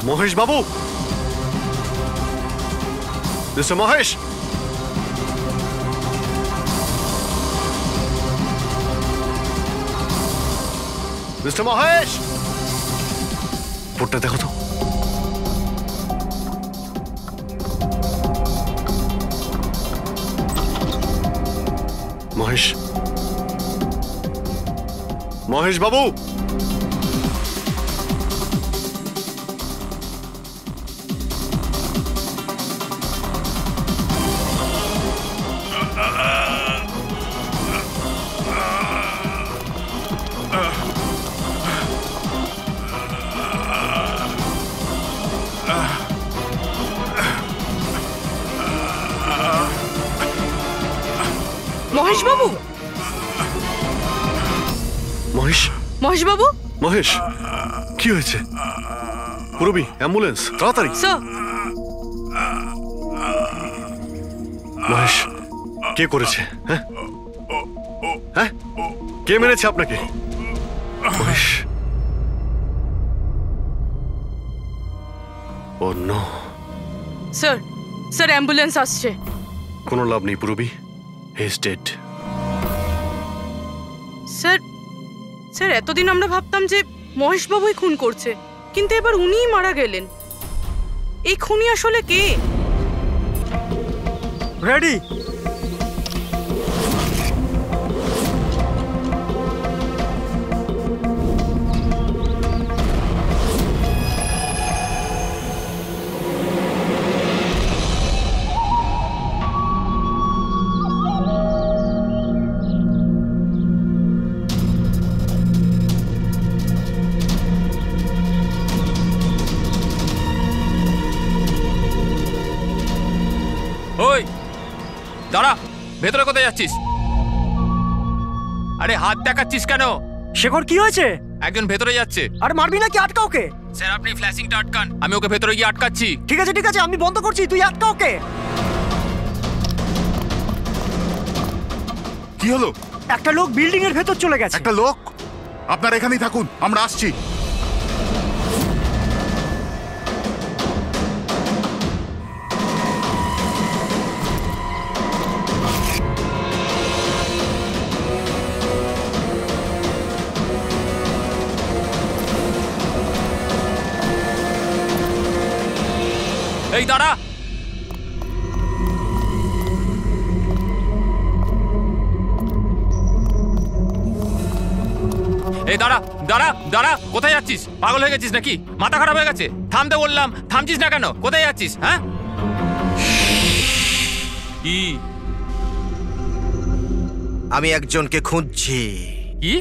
মহেশ বাবু, mister Mahesh, mister Mahesh, রিপোর্টটা দেখো তো। মহেশ, মহেশ বাবু, মহেশ বাবু, মহেশ, মহেশ বাবু, মহেশ, কি হয়েছে? পুরবি, অ্যাম্বুলেন্স, তাড়াতাড়ি। স্যার। মহেশ, কে করেছে? হ্যাঁ হ্যাঁ, কে মেরেছে আপনাকে? মহেশ, ও নো। স্যার, স্যার অ্যাম্বুলেন্স আসছে। কোনো লাভ নেই পুরবি, he is dead. Sir, sir এতদিন আমরা ভাবতাম যে মহেশ বাবুই খুন করছে, কিন্তু এবার উনিই মারা গেলেন। এই খুনি আসলে কে? রেডি। ওই দাঁড়া, ভেতরে কোথায় যাচ্ছিস? আরে হাত দেখাচ্ছিস কেন? শেখর, কি হয়েছে? একজন ভেতরে যাচ্ছে। আরে মারবি নাকি? আটকা ওকে। স্যার আপনি ফ্ল্যাশিংটা আটকান, আমি ওকে ভেতরে গিয়ে আটকাচ্ছি। ঠিক আছে ঠিক আছে, আমি বন্ধ করছি, তুই আটকা ওকে। কি হলো? একটা লোক বিল্ডিং এর ভেতর চলে গেছে। একটা লোক? আপনারা এখানেই থাকুন, আমরা আসছি। এই দাঁড়া, এই দাঁড়া দাঁড়া দাঁড়া, কোথায় যাচ্ছিস? পাগল হয়ে গেছিস নাকি? মাথা খারাপ হয়ে গেছে? থামতে বললাম, থামছিস না কেন? কোথায় যাচ্ছিস? হ্যাঁ, কি? আমি একজনকে খুঁজছি। কি?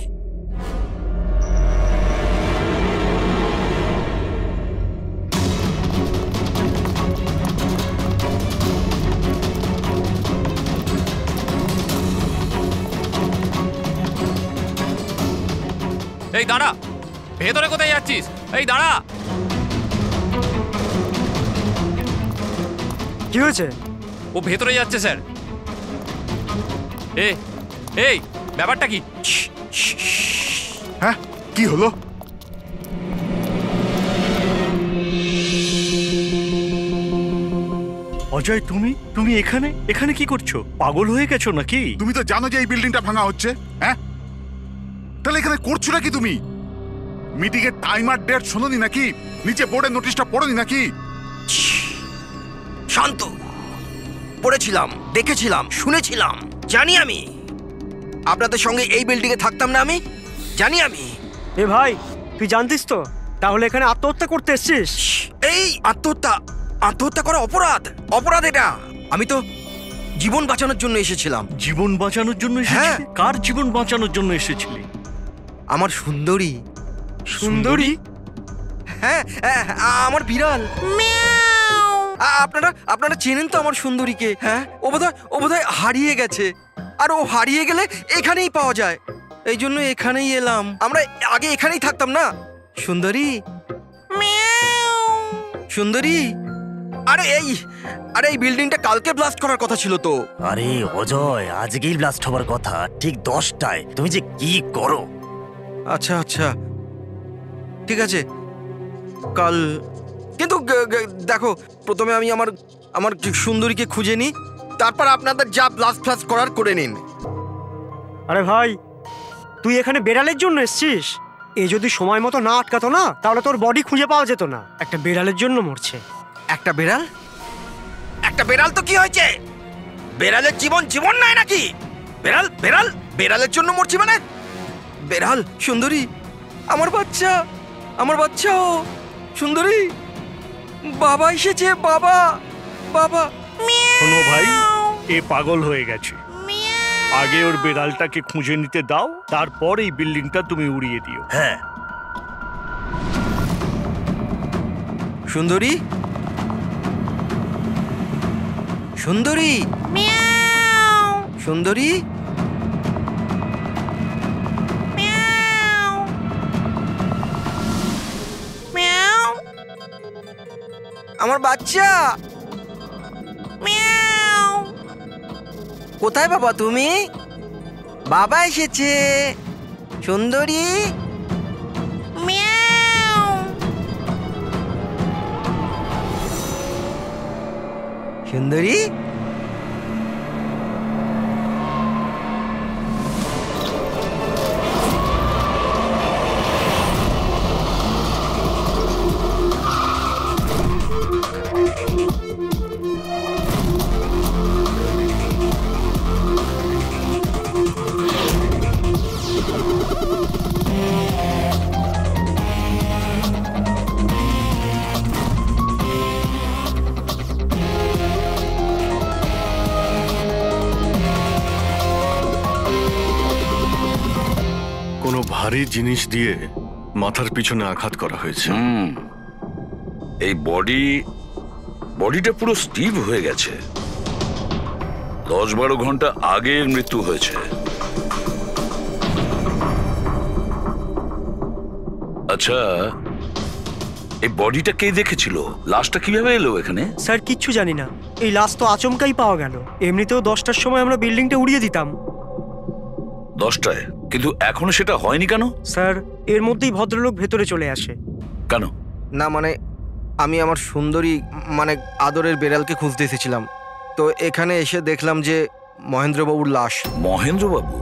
এই দাঁড়া, ভেতরে কোথায় যাচ্ছিস? এই দাঁড়া। কি হয়েছে? ও ভেতরে যাচ্ছে স্যার। এই ব্যাপারটা কি? হ্যাঁ, কি হলো? অজয়, তুমি এখানে এখানে কি করছো? পাগল হয়ে গেছো নাকি? তুমি তো জানো যে এই বিল্ডিংটা ভাঙা হচ্ছে। হ্যাঁ, তাহলে এখানে করছো নাকি তুমি? মিটিং এর টাইম আর ডেট শোনোনি নাকি? নিচে বোর্ডের নোটিশটা পড়োনি নাকি? শান্ত। পড়েছিলাম, দেখেছিলাম, শুনেছিলাম। জানি আমি আপনাদের সঙ্গে এই বিল্ডিং এ থাকতাম না। আমি জানি। আমি এ ভাই, তুই জানতিস তো? তাহলে এখানে আত্মহত্যা করতে এসেছিস? এই আত্মহত্যা করা অপরাধ। অপরাধ এটা। আমি তো জীবন বাঁচানোর জন্য এসেছিলাম। জীবন বাঁচানোর জন্য এসেছিস? কার জীবন বাঁচানোর জন্য এসেছিলি? আমার সুন্দরী। সুন্দরী? হ্যাঁ, আমার বিড়াল। আপনারা চেনেন তো আমার সুন্দরীকে? হ্যাঁ, ও বোধহয় হারিয়ে গেছে। আর ও হারিয়ে গেলে এখানেই পাওয়া যায়, এই জন্য এখানেই এলাম। আমরা আগে এখানেই থাকতাম না। সুন্দরী, সুন্দরী। আরে এই বিল্ডিংটা কালকে ব্লাস্ট করার কথা ছিল তো। আরে অজয়, আজকেই ব্লাস্ট হবার কথা, ঠিক 10টায়। তুমি যে কি করো! আচ্ছা, ঠিক আছে, কিন্তু দেখো, প্রথমে আমি আমার আমার সুন্দরীকে খুঁজে নিই, তারপর আপনাদের যা ব্লাস্ট ফ্লাস্ট করার করে নিন। আরে ভাই, তুই এখানে বেড়ালের জন্য এসছিস? এ যদি সময় মতো না আটকাতো না, তাহলে তোর বডি খুঁজে পাওয়া যেত না। একটা বেড়ালের জন্য মরছে। একটা বেড়াল? একটা বেড়াল তো কি হয়েছে? বেড়ালের জীবন জীবন নাই নাকি? বেড়াল বেড়াল বেড়ালের জন্য মরছি মানে? বেড়াল, সুন্দরী, আমার বাচ্চা, আমার বাচ্চা। ও সুন্দরী, বাবা এসেছে, বাবা, বাবা। শোনো ভাই, এ পাগল হয়ে গেছে। আগে ওর বেড়ালটাকে খুঁজে নিতে দাও, তারপর এই বিল্ডিংটা তুমি উড়িয়ে দিও। হ্যাঁ, সুন্দরী, সুন্দরী, সুন্দরী, আমার বাচ্চা। কোথায় বাবা তুমি? বাবা এসেছে। সুন্দরী, সুন্দরী, কোনো ভারী জিনিস দিয়ে মাথার পিছনে আঘাত করা হয়েছে। এই বডিটা পুরো স্টিভ হয়ে গেছে। 10-12 ঘন্টা আগের মৃত্যু হয়েছে। আচ্ছা, এই বডিটা কে দেখেছিল? লাশটা কিভাবে এলো এখানে? স্যার, কিচ্ছু জানি না। এই লাশ তো আচমকাই পাওয়া গেল। এমনিতেও 10টার সময় আমরা বিল্ডিংটা উড়িয়ে দিতাম। 10টায়? কিন্তু এখনো সেটা হয়নি কেন? স্যার, এর মধ্যেই ভদ্রলোক ভেতরে চলে আসে। কেন? না মানে আমি আমার সুন্দরী মানে আদরের বেড়ালকে খুঁজতে এসেছিলাম, তো এখানে এসে দেখলাম যে মহেন্দ্রবাবুর লাশ। মহেন্দ্রবাবু?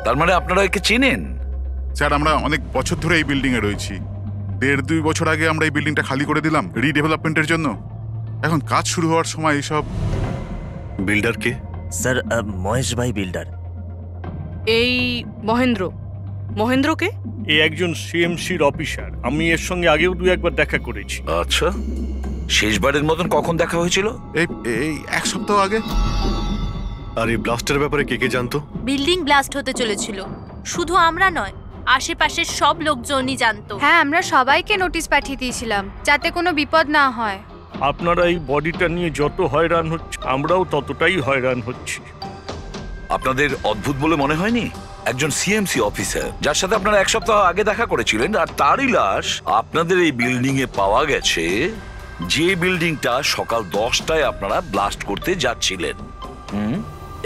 তার মানে আপনারা একে চেনেন? স্যার, আমরা অনেক বছর ধরে এই বিল্ডিং এ রয়েছি। 1.5-2 বছর আগে আমরা এই বিল্ডিংটা খালি করে দিলাম রিডেভেলপমেন্টের জন্য। এখন কাজ শুরু হওয়ার সময় এইসব। বিল্ডার কে? স্যার, মহেশ ভাই বিল্ডার। এই মহেন্দ্র, মহেন্দ্রকে? এ একজন সিএমসির অফিসার। আমি এর সঙ্গে আগেও 2-1বার দেখা করেছি। আচ্ছা, শেষবারের মতন কখন দেখা হয়েছিল? এই 1 সপ্তাহ আগে। আর এই ব্লাস্টের ব্যাপারে কে কে জানতো? বিল্ডিং ব্লাস্ট হতে চলেছিল। শুধু আমরা নয়, আশেপাশের সব লোকজনই জানতো। হ্যাঁ, আমরা সবাইকে নোটিশ পাঠিয়ে দিয়েছিলাম যাতে কোনো বিপদ না হয়। আপনারা এই বডিটা নিয়ে যত হয়রান হচ্ছে, আমরাও ততটাই হয়রান হচ্ছি। আপনাদের অদ্ভুত বলে মনে হয়নি? একজন সিএমসি অফিসার যার সাথে আপনারা 1 সপ্তাহ আগে দেখা করেছিলেন, আর তারই লাশ আপনাদের এই বিল্ডিং এ পাওয়া গেছে, যে বিল্ডিংটা সকাল 10টায় আপনারা ব্লাস্ট করতে যাচ্ছিলেন।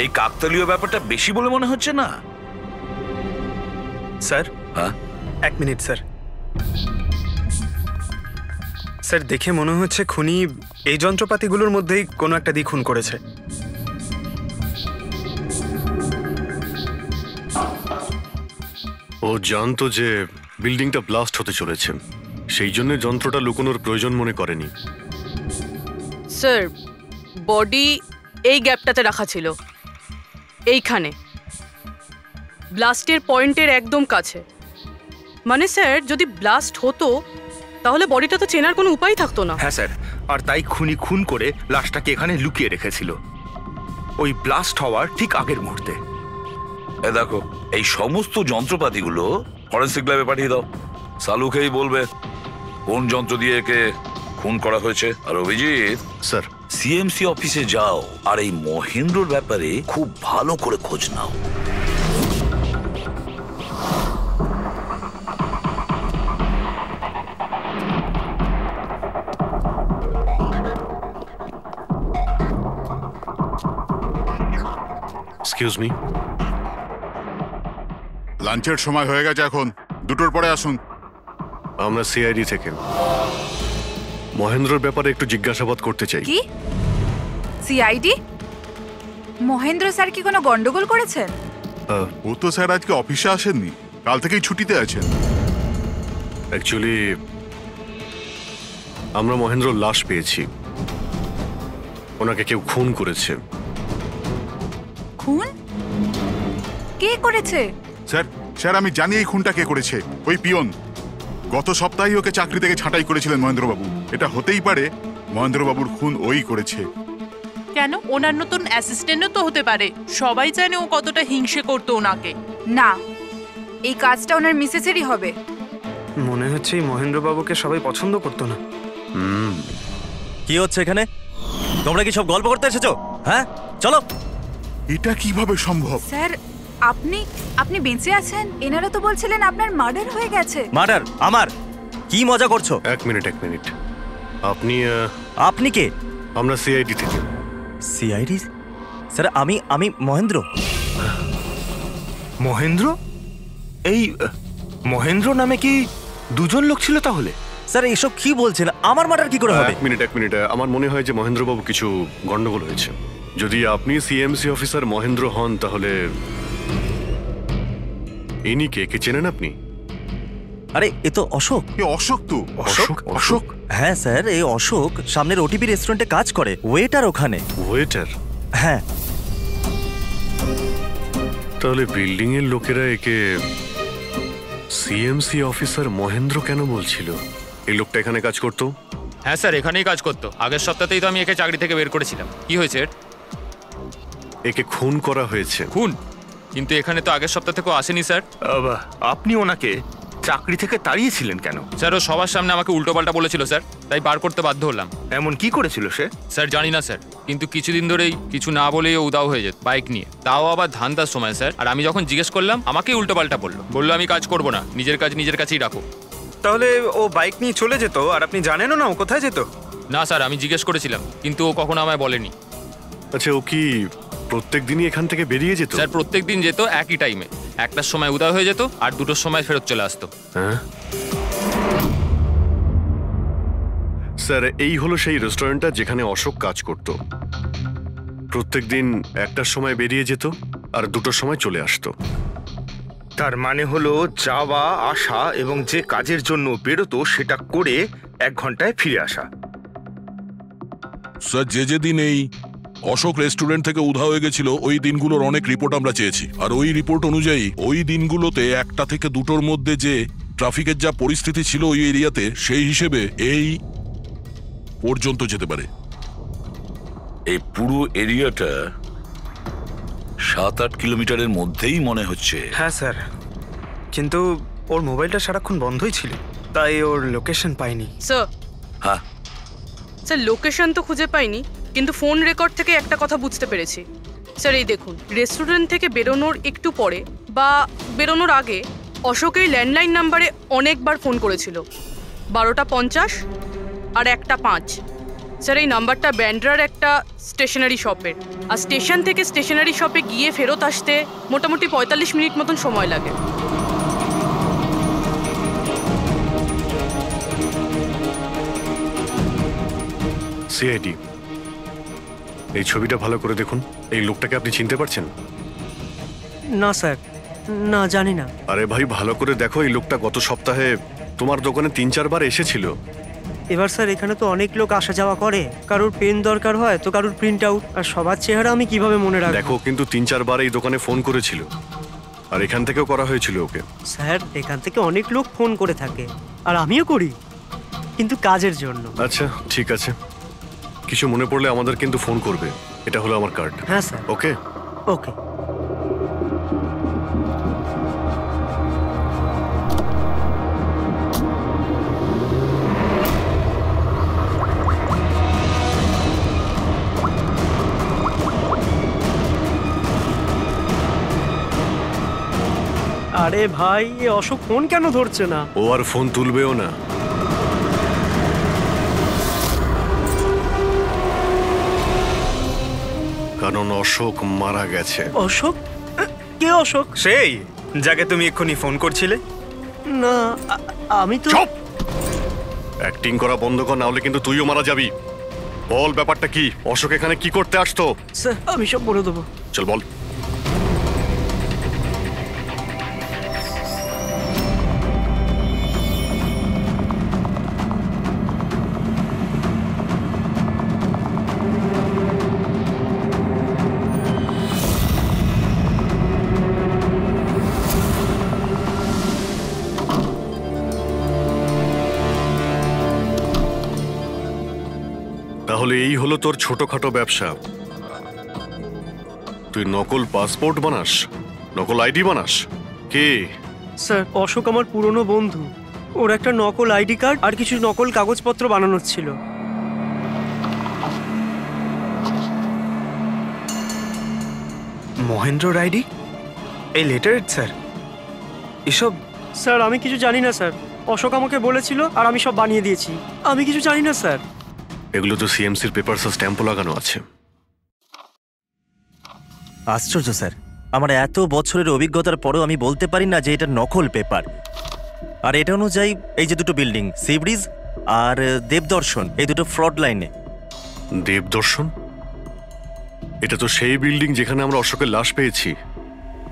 এই কাকতালীয় ব্যাপারটা বেশি বলে মনে হচ্ছে না? স্যার, হ্যাঁ, 1 মিনিট স্যার। স্যার, দেখে মনে হচ্ছে খুনি এই যন্ত্রপাতিগুলোর মধ্যেই কোনো একটা দিয়ে খুন করেছে। ও জানতো যে বিল্ডিংটা ব্লাস্ট হতে চলেছে, সেই জন্য যন্ত্রটা লুকোনোর প্রয়োজন মনে করেনি। স্যার, বডি এই গ্যাপটাতে রাখা ছিল, এইখানে ব্লাস্টের পয়েন্টের একদম কাছে। মানে স্যার, যদি ব্লাস্ট হতো তাহলে বডিটা তো চেনার কোনো উপায় থাকতো না। হ্যাঁ স্যার, আর তাই খুনি খুন করে লাশটাকে এখানে লুকিয়ে রেখেছিল ওই ব্লাস্ট হওয়ার ঠিক আগের মুহূর্তে। দেখো, এই সমস্ত যন্ত্রপাতিগুলো ফরেন্সিক ল্যাবে পাঠিয়ে দাও। সালুকেই বলবে কোন যন্ত্র দিয়ে একে খুন করা হয়েছে। আর অভিজিৎ স্যার, সিএমসি অফিসে যাও আর এই মহেন্দ্রর ব্যাপারে খুব ভালো করে খোঁজ নাও। Excuse me. লাঞ্চের সময় হয়ে গেছে, এখন 2টোর পরে আসুন। আমরা সিআইডি থেকে। মহেন্দ্রর ব্যাপারে একটু জিজ্ঞাসাবাদ করতে চাই। কি সিআইডি? মহেন্দ্র স্যার কি কোনো গন্ডগোল করেছেন? ও তো স্যার আজকে অফিসে আসেননি, কাল থেকেই ছুটিতে আছেন। অ্যাকচুয়ালি আমরা মহেন্দ্রর লাশ পেয়েছি। ওনাকে কেউ খুন করেছে। খুন? কে করেছে? স্যার স্যার আমি জানি এই খুনটা কে করেছে। ওই পিয়ন গত সপ্তাহে ওকে চাকরি থেকে ছাঁটাই করেছিলেন মহেন্দ্রবাবু। এটা হতেই পারে মহেন্দ্রবাবুর খুন ওই করেছে। কেন? ওনার নতুন অ্যাসিস্ট্যান্টও তো হতে পারে। সবাই জানে ও কতটা হিংসে করতো ওনাকে। না, এই কাজটা ওনার মিসেসেরই হবে। মনে হচ্ছে এই মহেন্দ্রবাবুকে সবাই পছন্দ করতো না। কি হচ্ছে এখানে? তোমরা কি সব গল্প করতে এসেছো? হ্যাঁ চলো। এটা কিভাবে সম্ভব? স্যার আপনি বেঁচে আছেন? এনারা তো বলছিলেন আপনার মার্ডার হয়ে গেছে। মার্ডার? আমার? কি মজা করছো? এক মিনিট। আপনি কে? আমরা সিআইডি থেকে। সিআইডি? স্যার আমি মহেন্দ্র। মহেন্দ্র? এই মহেন্দ্র নামে কি দুজন লোক ছিল তাহলে? স্যার এসব কি বলছেন? আমার মার্ডার কি করে হবে? এক মিনিট। আমার মনে হয় যে মহেন্দ্রবাবু কিছু গন্ডগোল হয়েছে। যদি আপনি সিএমসি অফিসার মহেন্দ্র হন তাহলে ইনি কে চেনেন আপনি? আরে এ তো অশোক। অশোক তো? অশোক? হ্যাঁ স্যার, এই অশোক সামনের ওটিপি রেস্টুরেন্টে কাজ করে, ওয়েটার ওখানে। ওয়েটার? হ্যাঁ। তাহলে বিল্ডিং এর লোকেরা একে সিএমসি অফিসার মহেন্দ্র কেন বলছিল? এই লোকটা এখানে কাজ করতো? হ্যাঁ স্যার, এখানেই কাজ করতো। আগের সপ্তাহতেই তো আমি একে চাকরি থেকে বের করেছিলাম। কি হয়েছে? একে খুন করা হয়েছে। খুন? কিন্তু এখানে তো আগের সপ্তাহ থেকেও আসেনি স্যার। আপনি ওনাকে চাকরি থেকে তাড়িয়েছিলেন কেন? স্যার ও সবার সামনে আমাকে উল্টোপাল্টা বলেছিল স্যার, তাই বার করতে বাধ্য হলাম। এমন কি করেছিল সে? স্যার জানি না স্যার, কিন্তু কিছুদিন ধরেই কিছু না বলেই ও উদাও হয়ে যেত বাইক নিয়ে, তাও আবার ধান্দার সময় স্যার। আর আমি যখন জিজ্ঞেস করলাম আমাকেই উল্টোপাল্টা বললো আমি কাজ করবো না, নিজের কাজ নিজের কাছেই রাখো। তাহলে ও বাইক নিয়ে চলে যেত আর আপনি জানেনও না ও কোথায় যেত? না স্যার, আমি জিজ্ঞেস করেছিলাম কিন্তু ও কখনো আমায় বলেনি। আচ্ছা, ও কি প্রত্যেক দিনই এখান থেকে বেরিয়ে যেত? স্যার প্রত্যেক দিন যেত একই টাইমে, 1টার সময় উদয় হয়ে যেত আর 2টোর সময় ফেরত চলে আসতো। হ্যাঁ স্যার, এই হলো সেই রেস্টুরেন্টটা যেখানে অশোক কাজ করত। প্রত্যেক দিন 1টার সময় বেরিয়ে যেত আর 2টোর সময় চলে আসতো। তার মানে হলো যাওয়া আসা এবং যে কাজের জন্য বেরোতো সেটা করে 1 ঘন্টায় ফিরে আসা। স্যার, যে দিন এই অশোক রেস্টুরেন্ট থেকে উধাও হয়ে গেছিল ওই দিনগুলোর অনেক রিপোর্ট আমরা চেয়েছি, আর ওই রিপোর্ট অনুযায়ী ওই দিনগুলোতে 1টা থেকে 2টোর মধ্যে যে ট্রাফিকের যা পরিস্থিতি ছিল ওই এরিয়াতে, সেই হিসেবে এই পর্যন্ত যেতে পারে। এই পুরো এরিয়াটা 7-8 কিলোমিটারের মধ্যেই মনে হচ্ছে। হ্যাঁ স্যার, কিন্তু ওর মোবাইলটা সারাক্ষণ বন্ধই ছিল, তাই ওর লোকেশন পাইনি। স্যার, হ্যাঁ স্যার লোকেশন তো খুঁজে পাইনি, কিন্তু ফোন রেকর্ড থেকে একটা কথা বুঝতে পেরেছি। স্যার এই দেখুন, রেস্টুরেন্ট থেকে বেরোনোর একটু পরে বা বেরোনোর আগে অশোক এই ল্যান্ডলাইন নাম্বারে অনেকবার ফোন করেছিল, 12টা 50 আর 1টা 5। স্যার এই নাম্বারটা ব্যান্ড্রার একটা স্টেশনারি শপের, আর স্টেশন থেকে স্টেশনারি শপে গিয়ে ফেরত আসতে মোটামুটি 45 মিনিট মতন সময় লাগে। সিআইডি, এই ছবিটা ভালো করে দেখুন। এই লোকটাকে আপনি চিনতে পারছেন? না স্যার, না জানি না। আরে ভাই, ভালো করে দেখো, এই লোকটা গত সপ্তাহে তোমার দোকানে 3-4 বার এসেছিল। এবার স্যার এখানে তো অনেক লোক আসা যাওয়া করে, কারোর পেন দরকার হয় তো কারোর প্রিন্ট আউট, আর সবার চেহারা আমি কিভাবে মনে রাখবো? দেখো, কিন্তু 3-4 বার এই দোকানে ফোন করেছিল, আর এখান থেকেও করা হয়েছিল ওকে। স্যার এখান থেকে অনেক লোক ফোন করে থাকে, আর আমিও করি, কিন্তু কাজের জন্য। আচ্ছা ঠিক আছে, কিছু মনে পড়লে আমাদের কিন্তু ফোন করবে। এটা হলো আমার কার্ড। হ্যাঁ স্যার। ওকে ওকে। আরে ভাই, এ অশোক ফোন কেন ধরছে না? ও আর ফোন তুলবেও না। কারণ অশোক মারা গেছে। অশোক? কে অশোক? সেই যাকে তুমি এক্ষুনি ফোন করছিলে? না, আমি তো। অ্যাক্টিং করা বন্ধ কর, না হলে কিন্তু তুইও মারা যাবি। বল ব্যাপারটা কি? অশোক এখানে কি করতে আসতো? স্যার আমি সব বলে দেবো। চল বল। তাহলে এই হলো তোর ছোটখাটো ব্যবসা। তুই নকল পাসপোর্ট বানাস, নকল আইডি বানাস। কে? স্যার অশোক আমার পুরনো বন্ধু। ওর একটা নকল আইডি কার্ড আর কিছু নকল কাগজপত্র বানানোর ছিল। মহেন্দ্রর আইডি? এই লেটারেট স্যার? এসব স্যার আমি কিছু জানি না স্যার। অশোক আমাকে বলেছিল আর আমি সব বানিয়ে দিয়েছি। আমি কিছু জানি না স্যার। এগুলো তো সিএমসির পেপারস স্ট্যাম্পও লাগানো আছে। আশ্চর্য স্যার, আমার এত বছরের অভিজ্ঞতার পরেও আমি বলতে পারি না যে এটা নকল পেপার। আর এটা অনুযায়ী এই যে দুটো বিল্ডিং, সি ব্রিজ আর দেবদর্শন, এই দুটো ফ্রড লাইনে। দেবদর্শন? এটা তো সেই বিল্ডিং যেখানে আমরা অশোকের লাশ পেয়েছি।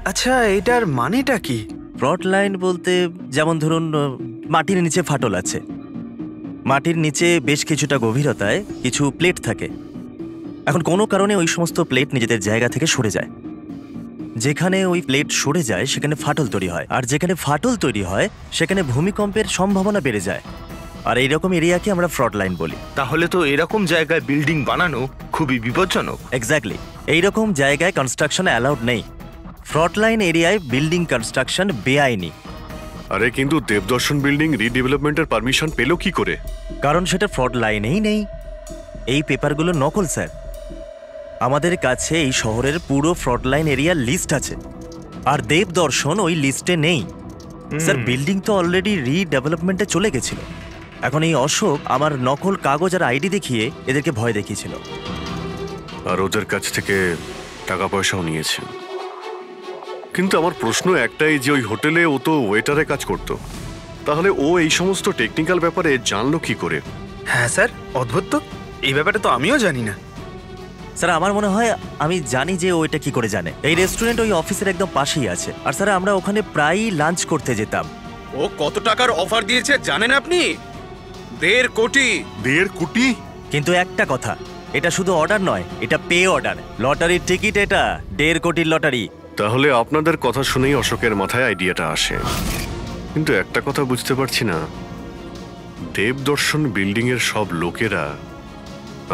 আচ্ছা, এটার মানেটা কি? ফ্রড লাইন বলতে যেমন ধরুন মাটির নিচে ফাটল আছে, মাটির নিচে বেশ কিছুটা গভীরতায় কিছু প্লেট থাকে। এখন কোনো কারণে ওই সমস্ত প্লেট নিজেদের জায়গা থেকে সরে যায়। যেখানে ওই প্লেট সরে যায় সেখানে ফাটল তৈরি হয়, আর যেখানে ফাটল তৈরি হয় সেখানে ভূমিকম্পের সম্ভাবনা বেড়ে যায়। আর এইরকম এরিয়াকে আমরা ফ্রড লাইন বলি। তাহলে তো এরকম জায়গায় বিল্ডিং বানানো খুবই বিপজ্জনক। এক্স্যাক্টলি, এইরকম জায়গায় কনস্ট্রাকশন অ্যালাউড নেই। ফ্রড লাইন এরিয়ায় বিল্ডিং কনস্ট্রাকশন বেআইনি। আরে কিন্তু দেবদর্শন বিল্ডিং রিডেভেলপমেন্টের পারমিশন পেলো কি করে? কারণ সেটা ফ্রড লাইনেই নেই। এই পেপারগুলো নকল স্যার। আমাদের কাছে এই শহরের পুরো ফ্রড লাইন এরিয়ার লিস্ট আছে, আর দেবদর্শন ওই লিস্টে নেই। স্যার বিল্ডিং তো অলরেডি রিডেভেলপমেন্টে চলে গেছিল। এখন এই অশোক আমার নকল কাগজ আর আইডি দেখিয়ে এদেরকে ভয় দেখিয়েছিল, আর ওদের কাছ থেকে টাকা পয়সাও নিয়েছে। কিন্তু আমার প্রশ্ন একটাই যে ওই হোটেলে ও তো ওয়েটারে কাজ করত, তাহলে ও এই সমস্ত টেকনিক্যাল ব্যাপারে জানলো কি করে? হ্যাঁ স্যার, অদ্ভুত তো। এই ব্যাপারে তো আমিও জানি না। স্যার আমার মনে হয় আমি জানি যে ও এটা কি করে জানে। এই রেস্টুরেন্ট ওই অফিসের একদম পাশেই আছে, আর স্যার আমরা ওখানে প্রায়ই লাঞ্চ করতে যেতাম। ও কত টাকার অফার দিয়েছে জানেন আপনি? 1.5 কোটি। 1.5 কোটি? কিন্তু একটা কথা, এটা শুধু অর্ডার নয়, এটা পে অর্ডার। লটারির টিকিট এটা, 1.5 কোটির লটারি। তাহলে আপনাদের কথা শুনেই অশোকের মাথায় আইডিয়াটা আসে। কিন্তু একটা কথা বুঝতে পারছি না, দেবদর্শন বিল্ডিং এর সব লোকেরা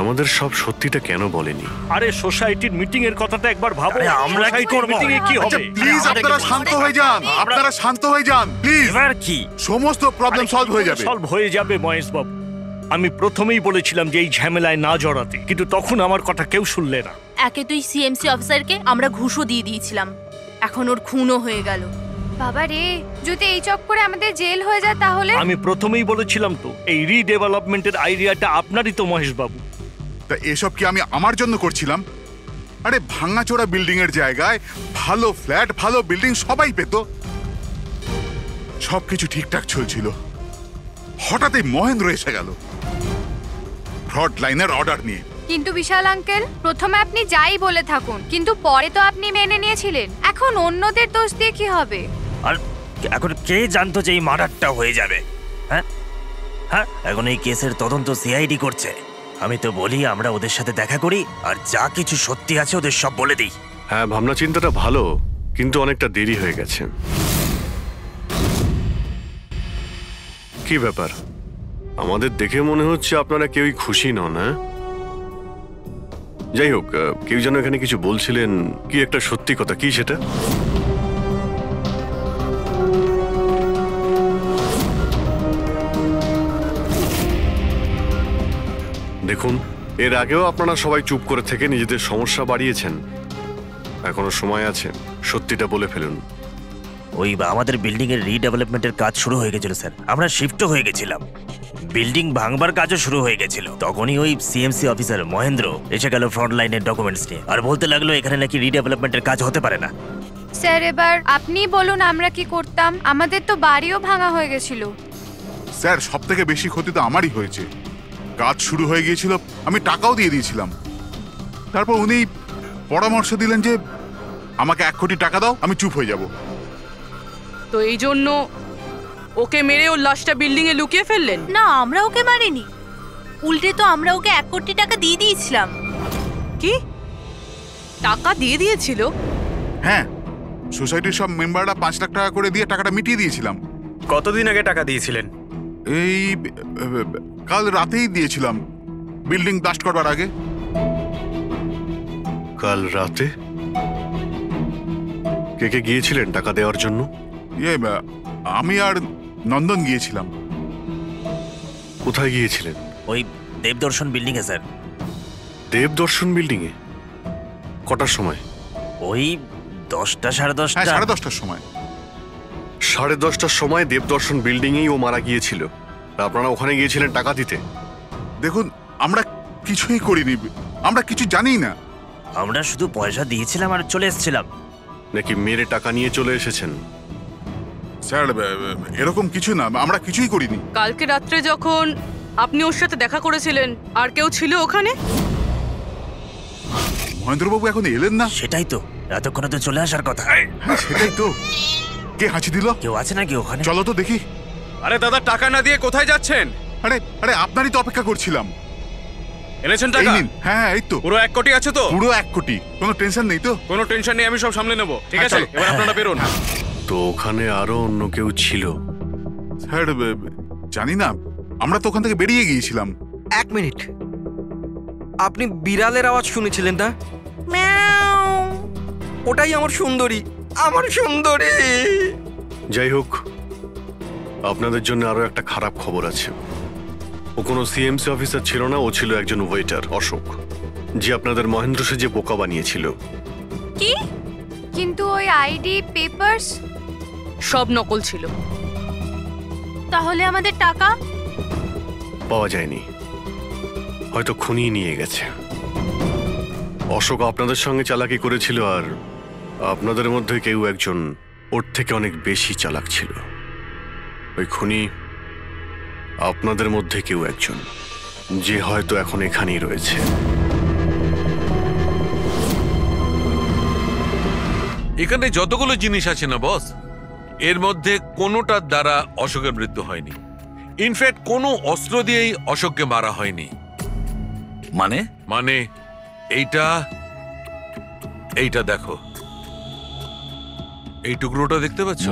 আমাদের সব সত্যিটা কেন বলেনি? আরে সোসাইটির মিটিং এর কথাটা একবার ভাবো। আমরা কি করব? মিটিং এ কি হবে? প্লিজ আপনারা শান্ত হয়ে যান, আপনারা শান্ত হয়ে যান প্লিজ। এবার কি সমস্ত প্রবলেম সলভ হয়ে যাবে। সলভ হয়ে যাবে মহেশ বাবু। আমি প্রথমেই বলেছিলাম যে এই ঝামেলায় না জড়াতে, কিন্তু তখন আমার কথা কেউ শুনলে না। একে তুই সিএমসি অফিসারকে আমরা ঘুষও দিয়ে দিয়েছিলাম, এখন ওর খুনও হয়ে গেল। বাবা রে, যদি এই চক্করে আমাদের জেল হয়ে যায় তাহলে? আমি প্রথমেই বলেছিলাম তো, এই রিডেভেলপমেন্টের আইডিয়াটা আপনারই তো মহেশ বাবু। তা এসব কি আমি আমার জন্য করছিলাম? আরে ভাঙাচোরা বিল্ডিং এর জায়গায় ভালো ফ্ল্যাট, ভালো বিল্ডিং সবাই পেত। সবকিছু ঠিকঠাক চলছিল, হঠাৎই মহেন্দ্র এসে গেল ফ্রড লাইনের অর্ডার নিয়ে। কিন্তু বিশাল আঙ্কেল, প্রথমে আপনি যাই বলে থাকুন, কিন্তু পরে তো আপনি মেনে নিয়েছিলেন। এখন অন্যদের দোষ দিয়ে কি হবে? আর এখন কে জানতো যে এই মার্ডারটা হয়ে যাবে? হ্যাঁ হ্যাঁ, এখন এই কেসের তদন্ত সিআইডি করছে। আমি তো বলি আমরা ওদের সাথে দেখা করি, আর যা কিছু সত্যি আছে ওদের সব বলে দিই। হ্যাঁ, ভাবনা চিন্তাটা ভালো, কিন্তু অনেকটা দেরি হয়ে গেছে। কি ব্যাপার? আমাদের দেখে মনে হচ্ছে আপনারা কেউই খুশি নন। হ্যাঁ, যাই হোক, কেউ যেন এখানে কিছু বলছিলেন, কি একটা সত্যি কথা, কি সেটা? দেখুন, এর আগেও আপনারা সবাই চুপ করে থেকে নিজেদের সমস্যা বাড়িয়েছেন। এখনো সময় আছে, সত্যিটা বলে ফেলুন। ওই আমাদের বিল্ডিং এর রিডেভেলপমেন্টের কাজ শুরু হয়ে গেছিল স্যার, আমরা শিফটও হয়ে গেছিলাম। বিল্ডিং ভাঙবার কাজও শুরু হয়ে গেছিল। তখনই ওই সিএমসি অফিসার মহেন্দ্র এসে গেল ফ্রন্ট লাইনের ডকুমেন্টস নিয়ে, আর বলতে লাগলো এখানে নাকি রিডেভেলপমেন্টের কাজ হতে পারে না। স্যার এবার আপনি বলুন আমরা কি করতাম? আমাদের তো বাড়িও ভাঙা হয়ে গেছিল। স্যার সব থেকে বেশি ক্ষতি তো আমারই হয়েছে। কাজ শুরু হয়ে গিয়েছিল, আমি টাকাও দিয়ে দিয়েছিলাম। তারপর উনি পরামর্শ দিলেন যে আমাকে 1 কোটি টাকা দাও, আমি চুপ হয়ে যাব। তো এই জন্য ওকে মেরে ওর লাশটা বিল্ডিং এ লুকিয়ে ফেললেন? না, আমরা ওকে মারিনি, উল্টে তো আমরা ওকে 1 কোটি টাকা দিয়ে দিয়েছিলাম। কি টাকা দিয়ে দিয়েছিল? হ্যাঁ, সোসাইটির সব মেম্বাররা 5 লাখ টাকা করে দিয়ে টাকাটা মিটিয়ে দিয়েছিলাম। কতদিন আগে টাকা দিয়েছিলেন? এই কাল রাতেই দিয়েছিলাম, বিল্ডিং ব্লাস্ট করবার আগে। কাল রাতে কে কে গিয়েছিলেন টাকা দেওয়ার জন্য? আমি আর নন্দন গিয়েছিলাম। কোথায় গিয়েছিলেন? ওই দেবদর্শন বিল্ডিং এ স্যার। দেবদর্শন বিল্ডিং এ কটার সময়? ওই 10টা সাড়ে 10টা। 10:30টার সময়। 10:30টার সময় দেবদর্শন বিল্ডিং এই ও মারা গিয়েছিল। আপনারা ওখানে গিয়েছিলেন টাকা দিতে? দেখুন, আমরা কিছুই করিনি, আমরা কিছু জানি না। আমরা শুধু পয়সা দিয়েছিলাম আর চলে এসেছিলাম। নাকি মেরে টাকা নিয়ে চলে এসেছেন? স্যার এরকম কিছু না, আমরা কিছুই করিনি। কালকে রাত্রে যখন আপনি ওর সাথে দেখা করেছিলেন আর কেউ ছিল ওখানে? মহেন্দ্রবাবু এখন এলেন না। সেটাই তো, এতক্ষণে তো চলে আসার কথা। হ্যাঁ সেটাই তো। কে হাঁচি দিল? কেউ আছে নাকি ওখানে? চলো তো দেখি। আরে দাদা, টাকা না দিয়ে কোথায় যাচ্ছেন? আরে আরে আপনারই তো অপেক্ষা করছিলাম। এনেছেন এই টাকা? নিন। হ্যাঁ এই তো। পুরো 1 কোটি আছে তো? পুরো 1 কোটি, কোনো টেনশন নেই তো? কোনো টেনশন নেই, আমি সব সামলে নেব। ঠিক আছে, চলো। এবার আপনারা বেরোন। তো ওখানে আরো অন্য কেউ ছিল? স্যার জানি না, আমরা তো ওখান থেকে বেরিয়ে গিয়েছিলাম। 1 মিনিট, আপনি বিড়ালের আওয়াজ শুনেছিলেন না? ম্যাও, ওটাই আমার সুন্দরী, আমার সুন্দরী। যাই হোক, আপনাদের জন্য আরো একটা খারাপ খবর আছে। ও কোনো সিএমসি অফিসার ছিল না, ও ছিল একজন ওয়েটার, অশোক, যে আপনাদের মহেন্দ্র সেজে বোকা বানিয়েছিল। কি? কিন্তু ওই আইডি পেপারস সব নকল ছিল। তাহলে আমাদের টাকা? পাওয়া যায়নি, হয়তো খুনি নিয়ে গেছে। অশোক আপনাদের সঙ্গে চালাকি করেছিল, আর আপনাদের মধ্যে কেউ একজন ওর থেকে অনেক বেশি চালাক ছিল। ওই খুনি আপনাদের মধ্যে কেউ একজন, যে হয়তো এখন এখানেই রয়েছে। এখানে যতগুলো জিনিস আছে না বস, এর মধ্যে কোনোটার দ্বারা অশোকের মৃত্যু হয়নি। ইনফ্যাক্ট কোনো অস্ত্র দিয়েই অশোককে মারা হয়নি। মানে মানে এইটা দেখো, এই টুকরোটা দেখতে পাচ্ছ?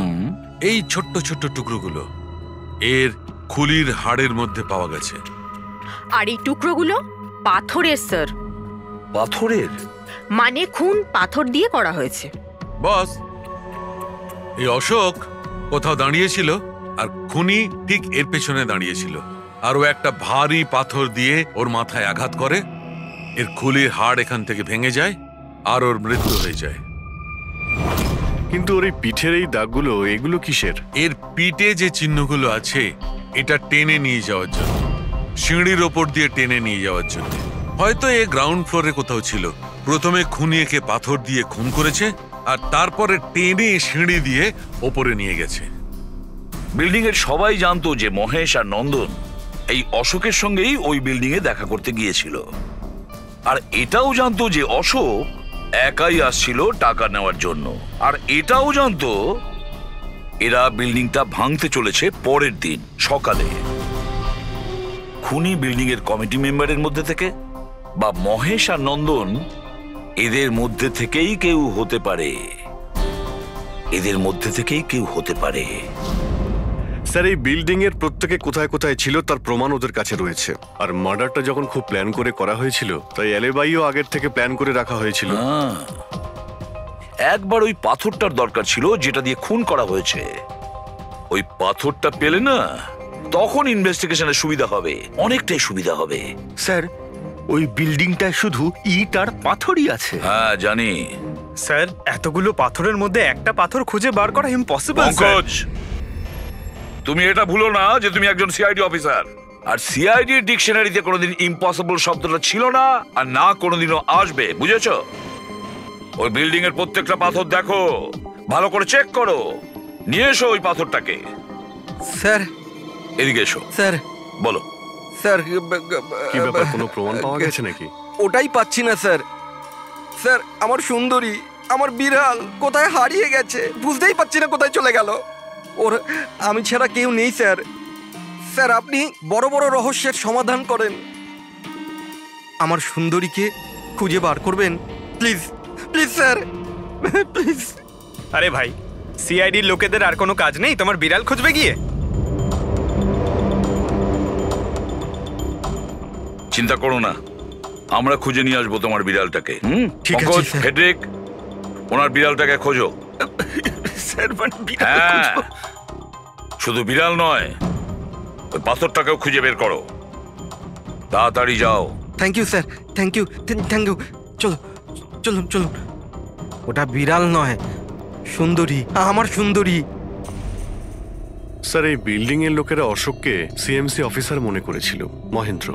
এই ছোট্ট ছোট্ট টুকরোগুলো এর খুলির হাড়ের মধ্যে পাওয়া গেছে। আর এই টুকরোগুলো পাথরের স্যার। পাথরের? মানে খুন পাথর দিয়ে করা হয়েছে। বস, এই অশোক কোথাও দাঁড়িয়েছিল আর খুনি ঠিক এর পেছনে দাঁড়িয়েছিল, আর ও একটা ভারী পাথর দিয়ে ওর মাথায় আঘাত করে, এর খুলির হাড় এখান থেকে ভেঙে যায় আর ওর মৃত্যু হয়ে যায়। কিন্তু ওর এই পিঠের এই দাগগুলো, এগুলো কিসের? এর পিঠে যে চিহ্নগুলো আছে, এটা টেনে নিয়ে যাওয়ার জন্য, সিঁড়ির ওপর দিয়ে টেনে নিয়ে যাওয়ার জন্য। হয়তো এ গ্রাউন্ড ফ্লোরে কোথাও ছিল। প্রথমে খুনি একে পাথর দিয়ে খুন করেছে, আর তারপরে টেনে সিঁড়ি দিয়ে ওপরে নিয়ে গেছে। বিল্ডিং এর সবাই জানতো যে মহেশ আর নন্দন এই অশোকের সঙ্গেই ওই বিল্ডিং এ দেখা করতে গিয়েছিল, আর এটাও জানতো যে অশোক একাই আসছিল টাকা নেওয়ার জন্য, আর এটাও জানতো এরা বিল্ডিংটা ভাঙতে চলেছে পরের দিন সকালে। খুনি বিল্ডিং এর কমিটি মেম্বারের মধ্যে থেকে বা মহেশ আর নন্দন, এদের মধ্যে থেকেই কেউ হতে পারে, এদের মধ্যে থেকেই কেউ হতে পারে। স্যার, এই বিল্ডিং এর প্রত্যেকে কোথায় কোথায় ছিল তার প্রমাণ ওদের কাছে রয়েছে। আর মার্ডারটা যখন খুব প্ল্যান করে করা হয়েছিল, তাই এলেবাইও আগের থেকে প্ল্যান করে রাখা হয়েছিল। একবার ওই পাথরটার দরকার ছিল যেটা দিয়ে খুন করা হয়েছে। ওই পাথরটা পেলে না, তখন ইনভেস্টিগেশনের সুবিধা হবে, অনেকটাই সুবিধা হবে। স্যার, ওই বিল্ডিংটায় শুধু ইট আর পাথরই আছে। হ্যাঁ জানি স্যার, এতগুলো পাথরের মধ্যে একটা পাথর খুঁজে বার করা ইম্পসিবল। পঙ্কজ, তুমি এটা ভুলো না যে তুমি একজন সিআইডি অফিসার, আর সিআইডি ডিকশনারিতে কোনোদিন ইম্পসিবল শব্দটা ছিল না, আর না কোনোদিনও আসবে, বুঝেছো? ওই বিল্ডিং এর প্রত্যেকটা পাথর দেখো, ভালো করে চেক করো, নিয়ে এসো ওই পাথরটাকে। স্যার, এদিকে এসো। স্যার বলো। স্যার কি ব্যাপার, কোনো প্রমাণ পাওয়া গেছে নাকি? ওটাই পাচ্ছি না স্যার। স্যার আমার সুন্দরী, আমার বিড়াল কোথায় হারিয়ে গেছে, বুঝতেই পারছি না কোথায় চলে গেল। ওর আমি ছাড়া কেউ নেই স্যার। স্যার আপনি বড় বড় রহস্যের সমাধান করেন, আমার সুন্দরীকে খুঁজে বার করবেন প্লিজ, প্লিজ স্যার, প্লিজ। আরে ভাই, সিআইডির লোকেদের আর কোনো কাজ নেই তোমার বিড়াল খুঁজবে গিয়ে? চিন্তা করো না, আমরা খুঁজে নিয়ে আসবো তোমার বিড়ালটাকে। ঠিক আছে, পঙ্কজ, স্যার। ফেডরিক, ওনার বিড়ালটাকে খোঁজো। স্যার মানে বিড়াল হ্যাঁ, খুঁজবো? শুধু বিড়াল নয়, ওই পাথরটাকেও খুঁজে বের করো। তাড়াতাড়ি যাও। Thank you sir, thank you, thank you. চলো চলুন চলুন। ওটা বিড়াল নয়, সুন্দরী, আমার সুন্দরী। স্যার, এই বিল্ডিং এর লোকেরা অশোককে সিএমসি অফিসার মনে করেছিল, মহেন্দ্র।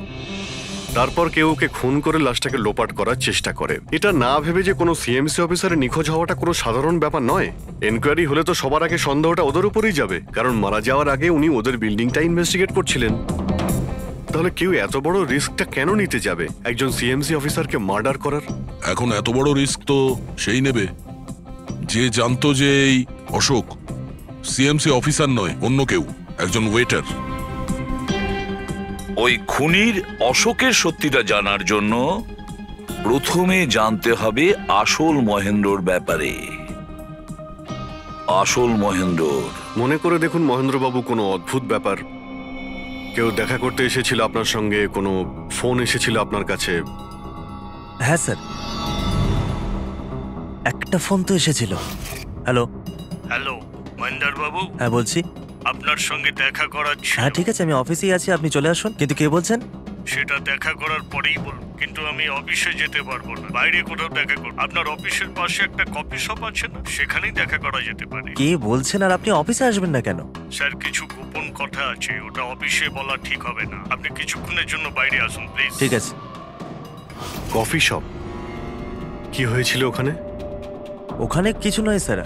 তারপর কেউ ওকে খুন করে লাশটাকে লোপাট করার চেষ্টা করে। এটা না ভেবে যে কোনো সিএমসি অফিসারের নিখোঁজ হওয়াটা কোনো সাধারণ ব্যাপার নয়। এনকোয়ারি হলে তো সবার আগে সন্দেহটা ওদের উপরেই যাবে, কারণ মারা যাওয়ার আগে উনি ওদের বিল্ডিংটা ইনভেস্টিগেট করছিলেন। তাহলে কেউ এত বড় রিস্কটা কেন নিতে যাবে একজন সিএমসি অফিসারকে মার্ডার করার? এখন এত বড় রিস্ক তো সেই নেবে যে জানতো যে এই অশোক সিএমসি অফিসার নয়, অন্য কেউ, একজন ওয়েটার। ওই খুনির অশোকের সত্যিটা জানার জন্য প্রথমে জানতে হবে আসল মহেন্দ্রর ব্যাপারে। আসল মহেন্দ্র। মনে করে দেখুন মহেন্দ্রবাবু, কোনো অদ্ভুত ব্যাপার। কেউ দেখা করতে এসেছিল আপনার সঙ্গে, কোনো ফোন এসেছিল আপনার কাছে? হ্যাঁ স্যার, একটা ফোন তো এসেছিল। হ্যালো হ্যালো মহেন্দ্র বাবু। হ্যাঁ বলছি। আপনার সঙ্গে দেখা করার ছিল। হ্যাঁ ঠিক আছে, আমি অফিসেই আছি, আপনি চলে আসুন। কিন্তু কে বলছেন? সেটা দেখা করার পরেই বলুন, কিন্তু আমি অফিসে যেতে পারবো না, বাইরে কোথাও দেখা করব। আপনার অফিসের পাশে একটা কফি শপ আছে না, সেখানেই দেখা করা যেতে পারে। কে বলছেন? আর আপনি অফিসে আসবেন না কেন? স্যার, কিছু গোপন কথা আছে, ওটা অফিসে বলা ঠিক হবে না। আপনি কিছুক্ষণের জন্য বাইরে আসুন প্লিজ। ঠিক আছে। Coffee shop? কি হয়েছিল ওখানে? ওখানে কিছু নয় স্যার,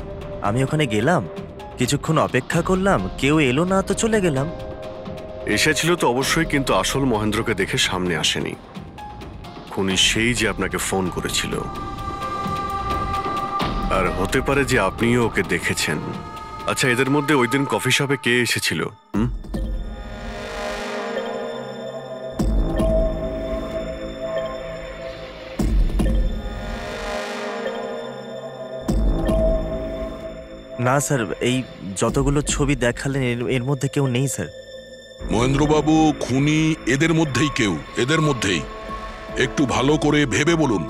আমি ওখানে গেলাম, কিছুক্ষণ অপেক্ষা করলাম, কেউ এলো না তো চলে গেলাম। এসেছিল তো অবশ্যই, কিন্তু আসল মহেন্দ্রকে দেখে সামনে আসেনি। খুনি সেই যে আপনাকে ফোন করেছিল। আর হতে পারে যে আপনিও ওকে দেখেছেন। আচ্ছা, এদের মধ্যে ওই দিন কফি শপে কে এসেছিল? না স্যার, এই যতগুলো ছবি দেখালেন এর মধ্যে কেউ নেই স্যার। মহেন্দ্রবাবু, খুনি এদের মধ্যেই কেউ, এদের মধ্যেই। একটু ভালো করে ভেবে বলুন।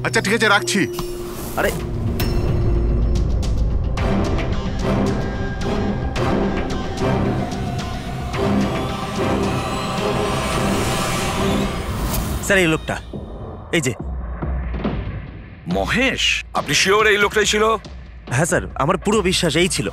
আচ্ছা ঠিক আছে, রাখছি। আরে স্যার, এই লোকটা, এই যে মহেশ। আপনি শিওর এই লোকটাই ছিল? হ্যাঁ স্যার, আমার পুরো বিশ্বাস এই ছিল।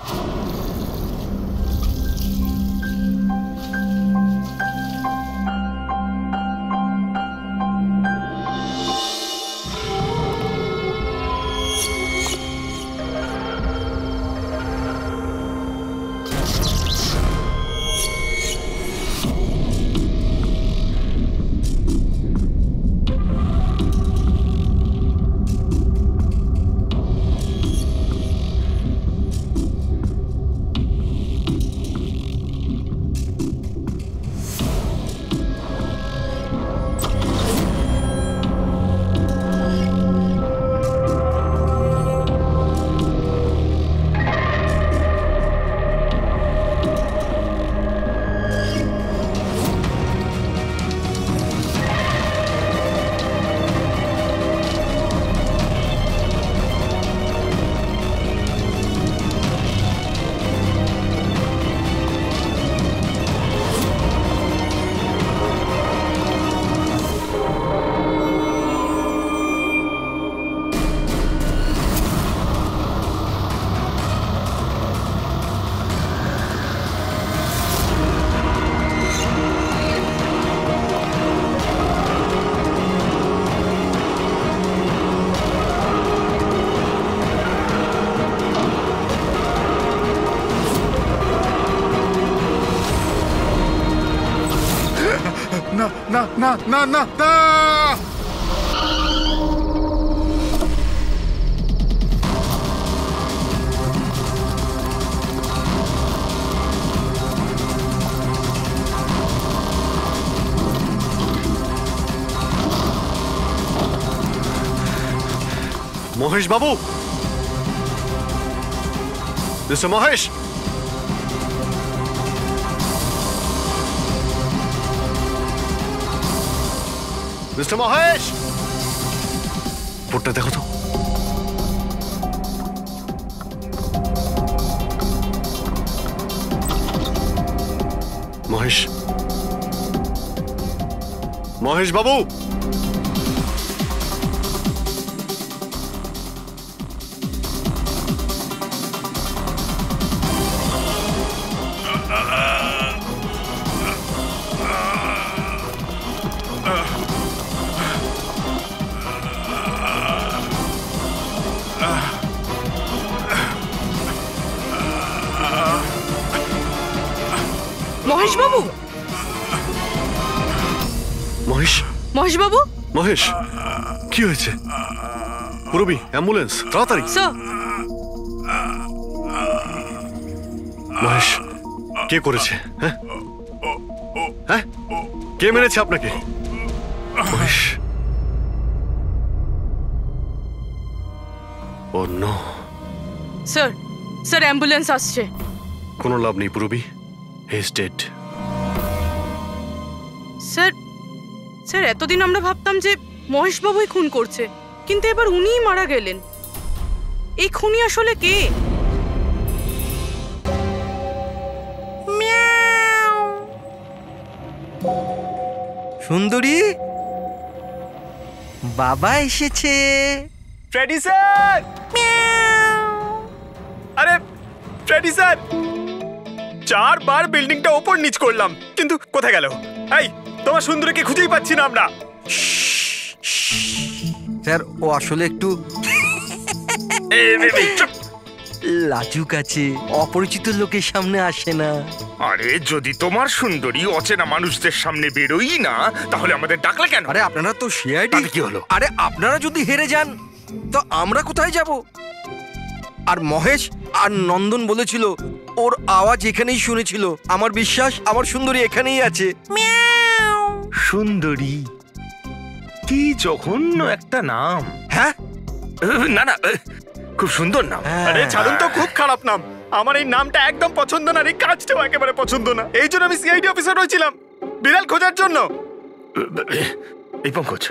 না না না না না না। মহেশ বাবু, মিস্টার মহেশ, মিস্টার মহেশ, বোর্ডটা দেখো তো। মহেশ, মহেশ বাবু, মহেশ বাবু, মহেশ, মহেশ বাবু, মহেশ, কি হয়েছে? পুরবি, অ্যাম্বুলেন্স, তাড়াতাড়ি। স্যার, মহেশ, কে করেছে? হ্যাঁ হ্যাঁ, কে মেরেছে আপনাকে? মহেশ, ও নো। স্যার, স্যার অ্যাম্বুলেন্স আসছে। কোনো লাভ নেই পুরবি, he is dead. Sir, sir এতদিন আমরা ভাবতাম যে মহেশ বাবুই খুন করছে, কিন্তু এবার উনিই মারা গেলেন। এই খুনি আসলে কে? সুন্দরী, বাবা এসেছে। Freddy sir! আরে ফ্রেডি স্যার, 4 বার বিল্ডিংটা ওপর নিচ করলাম, কিন্তু কোথায় গেল? এই, তোমার সুন্দরীকে খুঁজেই পাচ্ছি না আমরা। স্যার, ও আসলে একটু লাজুক আছে, অপরিচিত লোকের সামনে আসে না। আরে যদি তোমার সুন্দরী অচেনা মানুষদের সামনে বেরোই না, তাহলে আমাদের ডাকলে কেন? আরে আপনারা তো সিআইডি। কি হলো? আরে আপনারা যদি হেরে যান তো আমরা কোথায় যাব? আর মহেশ আর নন্দন বলেছিল ওর আওয়াজ এখানেই শুনেছিল। আমার বিশ্বাস আমার সুন্দরী এখানেই আছে। সুন্দরী, কি জঘন্য একটা নাম। হ্যাঁ, না না, খুব সুন্দর নাম। আরে ছাড়ুন তো, খুব খারাপ নাম। আমার এই নামটা একদম পছন্দ না, এই কাজটাও একেবারে পছন্দ না। এই জন্য আমি সিআইডি অফিসার হয়েছিলাম, বিড়াল খোঁজার জন্য। এই পঙ্কজ,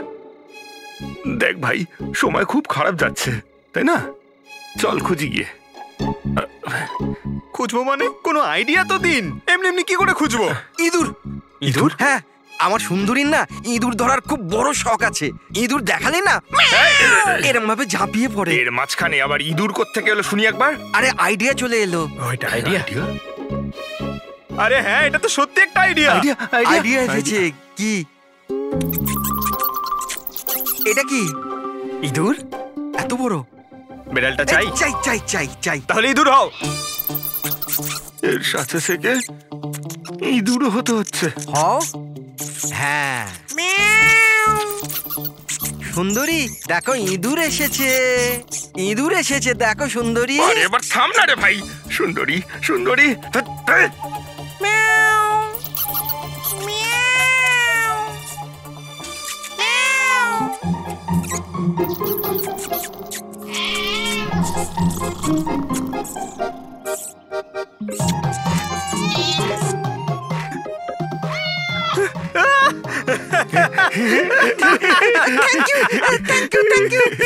দেখ ভাই, সময় খুব খারাপ যাচ্ছে, তাই না? চল খুঁজি গিয়ে। খুঁজবো মানে? কোনো আইডিয়া তো দিন। এমনি এমনি কি করে খুঁজবো? ইঁদুর। ইঁদুর? হ্যাঁ, আমার সুন্দরীর না ইঁদুর ধরার খুব বড় শখ আছে। ইঁদুর দেখালে না এরকম ভাবে ঝাঁপিয়ে পড়ে। এর মাঝখানে আবার ইঁদুর কোত্থেকে এলো শুনি একবার। আরে আইডিয়া চলে এলো। ওইটা আইডিয়া? আরে হ্যাঁ, এটা তো সত্যি একটা আইডিয়া। আইডিয়া এসেছে। কি এটা? কি ইঁদুর এত বড়? বিড়ালটা চাই? চাই চাই চাই চাই। তাহলে ইঁদুর হও। এর সাথে থেকে ইঁদুরও হতে হচ্ছে। হও। হ্যাঁ, সুন্দরী দেখো ইঁদুর এসেছে। ইঁদুর এসেছে, দেখো সুন্দরী। আরে এবার থাম না রে ভাই। সুন্দরী, সুন্দরী।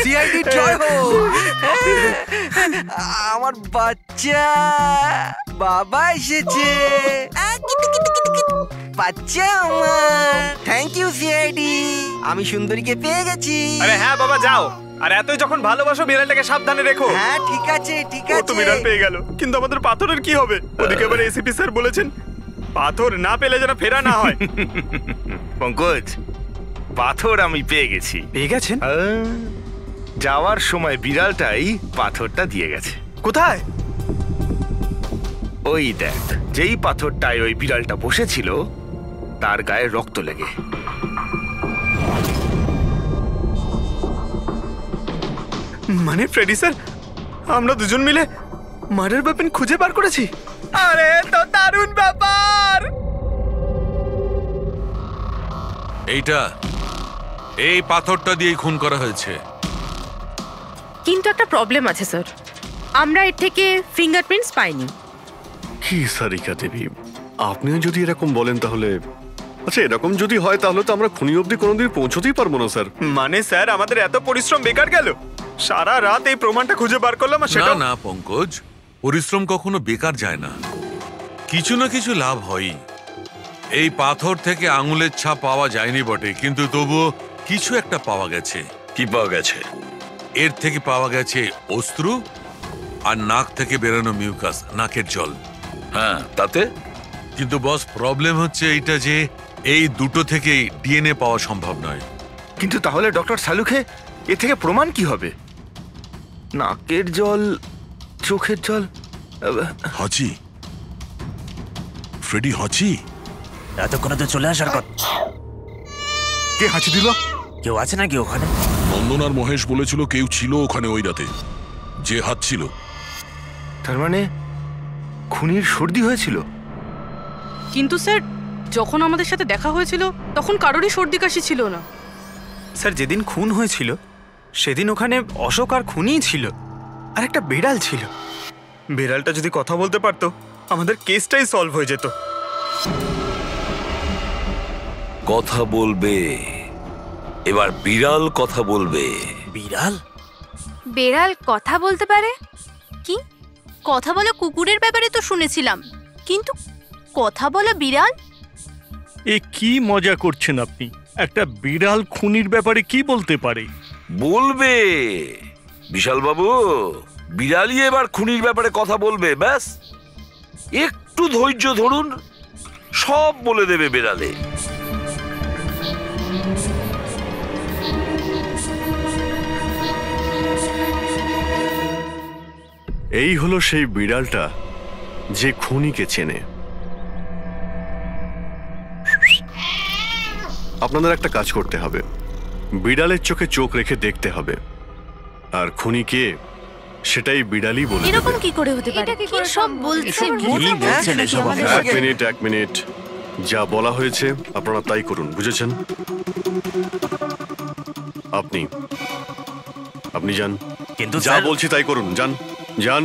সিআইডি জয় হোক। আমার বাচ্চা বাবা এসেছে। বাচ্চা আমার। থ্যাংক ইউ সিআইডি, আমি সুন্দরীকে পেয়ে গেছি। আরে হ্যাঁ বাবা, যাও। আর এতই যখন ভালোবাসো, বিড়ালটাকে সাবধানে রেখো। হ্যাঁ ঠিক আছে ঠিক ও আছে। তো বিড়াল পেয়ে গেল, কিন্তু আমাদের পাথরের কি হবে? ওদিকে এবার এসিপি স্যার বলেছেন পাথর না পেলে যেন ফেরা না হয়। পঙ্কজ, পাথর আমি পেয়ে গেছি। পেয়ে গেছেন? যাওয়ার সময় বিড়ালটাই পাথরটা দিয়ে গেছে। কোথায়? ওই দেখ, যেই পাথরটায় ওই বিড়ালটা বসেছিল তার গায়ে রক্ত লেগে। মানে ফ্রেডি স্যার, আমরা দুজন মিলে মার্ডার ওয়েপন খুঁজে বার করেছি? আরে তো দারুণ ব্যাপার! এই পাথরটা দিয়েই খুন করা হয়েছে। কিন্তু একটা প্রবলেম আছে স্যার, আমরা এর থেকে ফিঙ্গারপ্রিন্টস পাইনি। কি সারিকা দেবী, আপনিও যদি এরকম বলেন তাহলে আচ্ছা, এরকম যদি হয় তাহলে তো আমরা খুনি অবধি কোনোদিন পৌঁছতেই পারবো না স্যার। মানে স্যার, আমাদের এত পরিশ্রম বেকার গেল? সারা রাত এই প্রমাণটা খুঁজে বার করলাম আর সেটা না পঙ্কজ, পরিশ্রম কখনো বেকার যায় না, কিছু না কিছু লাভ হয়। এই পাথর থেকে আঙুলের ছাপ পাওয়া যায়নি বটে, কিন্তু তবুও কিছু একটা পাওয়া গেছে। কি পাওয়া গেছে? এর থেকে পাওয়া গেছে অশ্রু আর নাক থেকে বেরোনো মিউকাস, নাকের জল। হ্যাঁ, তাতে? কিন্তু বস, প্রবলেম হচ্ছে এইটা যে এই দুটো থেকেই ডিএনএ পাওয়া সম্ভব নয়। কিন্তু তাহলে ডক্টর সালুখে এ থেকে প্রমাণ কি হবে? নাকের জল, চোখের জল। হাঁচি, ফ্রেডি হাঁচি, এতক্ষণে তো চলে আসার কথা। কে হাঁচি দিল? কেউ আছে নাকি ওখানে? নন্দন আর মহেশ বলেছিল কেউ ছিল ওখানে ওই রাতে, যে হাঁচছিল। তার মানে খুনির সর্দি হয়েছিল? কিন্তু স্যার, যখন আমাদের সাথে দেখা হয়েছিল তখন কারোরই সর্দি কাশি ছিল না। স্যার, যেদিন খুন হয়েছিল সেদিন ওখানে অশোক আর খুনিই ছিল, আর একটা বিড়াল ছিল। বিড়ালটা যদি কথা বলতে পারতো আমাদের কেসটাই সলভ হয়ে যেত। কথা বলবে, এবার বিড়াল কথা বলবে। বিড়াল? বেড়াল কথা বলতে পারে? কি কথা বলা কুকুরের ব্যাপারে তো শুনেছিলাম, কিন্তু কথা বলা বিড়াল? এ কি মজা করছেন আপনি? একটা বিড়াল খুনির ব্যাপারে কি বলতে পারে? বলবে বিশাল বাবু, বিড়ালই এবার খুনির ব্যাপারে কথা বলবে। ব্যাস একটু ধৈর্য ধরুন, সব বলে দেবে বিড়ালে। এই হলো সেই বিড়ালটা যে খুনিকে চেনে। আপনাদের একটা কাজ করতে হবে, বিড়ালের চোখে চোখ রেখে দেখতে হবে, আর খুনিকে সেটাই বিড়ালই বলে দেবে। এরকম কি করে হতে পারে? কি সব বলছেন? এক মিনিট, যা বলা হয়েছে আপনারা তাই করুন, বুঝেছেন? আপনি যান, কিন্তু যা বলছি তাই করুন, যান যান।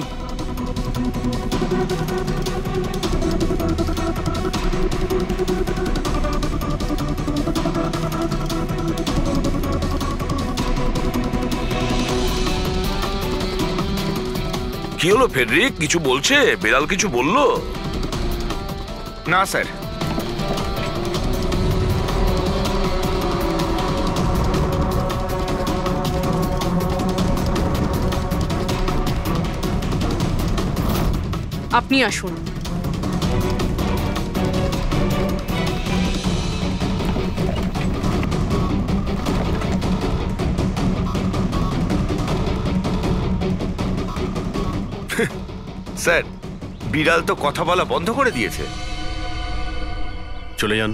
কি হলো ফেডরিক, কিছু বলছে? বিড়াল কিছু বললো? না স্যার। আপনি আসুন। স্যার, বিড়াল তো কথা বলা বন্ধ করে দিয়েছে। চলে যান।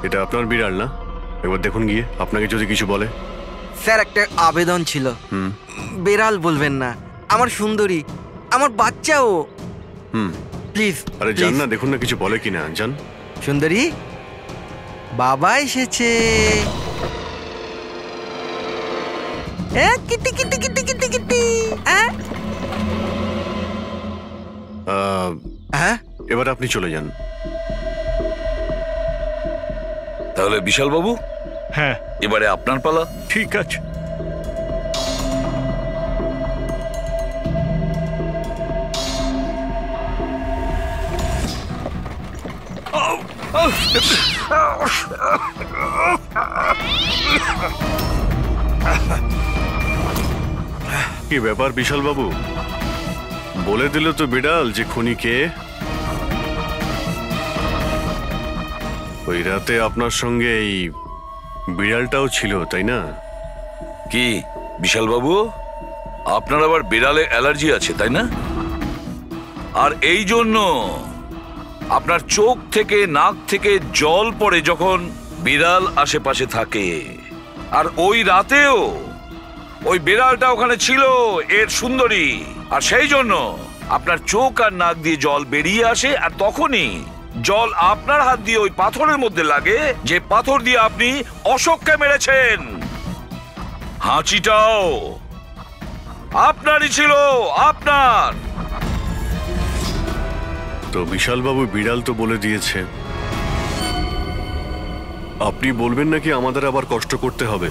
এটা আপনার বিড়াল না? একবার দেখুন গিয়ে, আপনাকে যদি কিছু বলে। স্যার, একটা আবেদন ছিল। বেড়াল বলবেন না, আমার সুন্দরী, আমার বাচ্চাও। প্লিজ। আরে যান না, দেখুন না কিছু বলে কিনা, যান। সুন্দরী, বাবা এসেছে। Kitty Kitty Kitty Kitty Kitty. এবার আপনি চলে যান। তাহলে বিশাল বাবু, হ্যাঁ, এবারে আপনার পালা। ঠিক আছে। কি ব্যাপার বিশাল বাবু, বলে দিল তো বিড়াল যে খুনি কে? ওই রাতে আপনার সঙ্গে এই বিড়ালটাও ছিল, তাই না? কি বিশাল বাবু, আপনার আবার বিড়ালে অ্যালার্জি আছে, তাই না? আর এই জন্য আপনার চোখ থেকে নাক থেকে জল পড়ে যখন বিড়াল আশেপাশে থাকে। আর ওই রাতেও ওই বিড়ালটা ওখানে ছিল, এর সুন্দরী, আর সেই জন্য আপনার চোখ আর নাক দিয়ে জল বেরিয়ে আসে, আর তখনই জল আপনার হাত দিয়ে ওই পাথরের মধ্যে লাগে, যে পাথর দিয়ে আপনি অশোককে মেরেছেন। হাঁচিটাও আপনারই ছিল, আপনার। তো বিশালবাবু বিড়াল তো বলে দিয়েছে, আপনি বলবেন নাকি আমাদের আবার কষ্ট করতে হবে?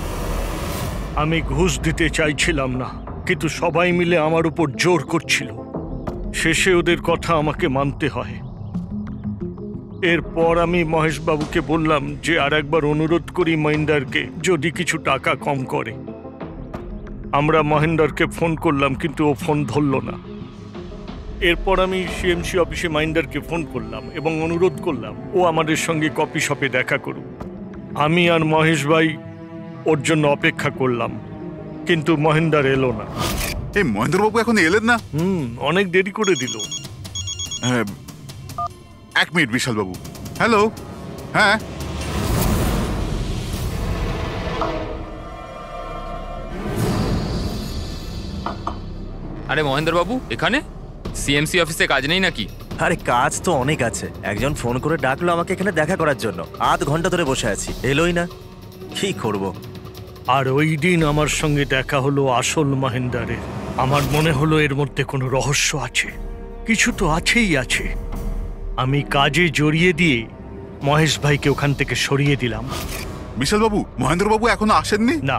আমি ঘুষ দিতে চাইছিলাম না, কিন্তু সবাই মিলে আমার উপর জোর করছিল। শেষে ওদের কথা আমাকে মানতে হয়। এরপর আমি মহেশবাবুকে বললাম যে আর একবার অনুরোধ করি মহিন্দারকে, যদি কিছু টাকা কম করে। আমরা মহেন্দারকে ফোন করলাম, কিন্তু ও ফোন ধরল না। এরপর আমি সিএমসি অফিসে মহেন্দারকে ফোন করলাম এবং অনুরোধ করলাম ও আমাদের সঙ্গে কফি শপে দেখা করুক। আমি আর মহেশ ভাই ওর জন্য অপেক্ষা করলাম, কিন্তু মহেন্দার এলো না। এই মহেন্দ্রবাবু এখন এলেন না? অনেক দেরি করে দিল। হ্যাঁ, 1 মিনিট বিশালবাবু। হ্যালো, হ্যাঁ আরে মহেন্দ্রবাবু এখানে? সিএমসি অফিসে কাজ নেই নাকি? আরে কাজ তো অনেক আছে। একজন ফোন করে ডাকলো আমাকে এখানে দেখা করার জন্য। আধ ঘন্টা ধরে বসে আছি, এলোই না। কি করব? আর ওই দিন আমার সঙ্গে দেখা হলো আসল মহেন্দারের। আমার মনে হলো এর মধ্যে কোনো রহস্য আছে, কিছু তো আছেই আছে। আমি কাজে জড়িয়ে দিয়ে মহেশ ভাইকে ওখান থেকে সরিয়ে দিলাম। বিশালবাবু, মহেন্দ্রবাবু এখনো আসেননি? না,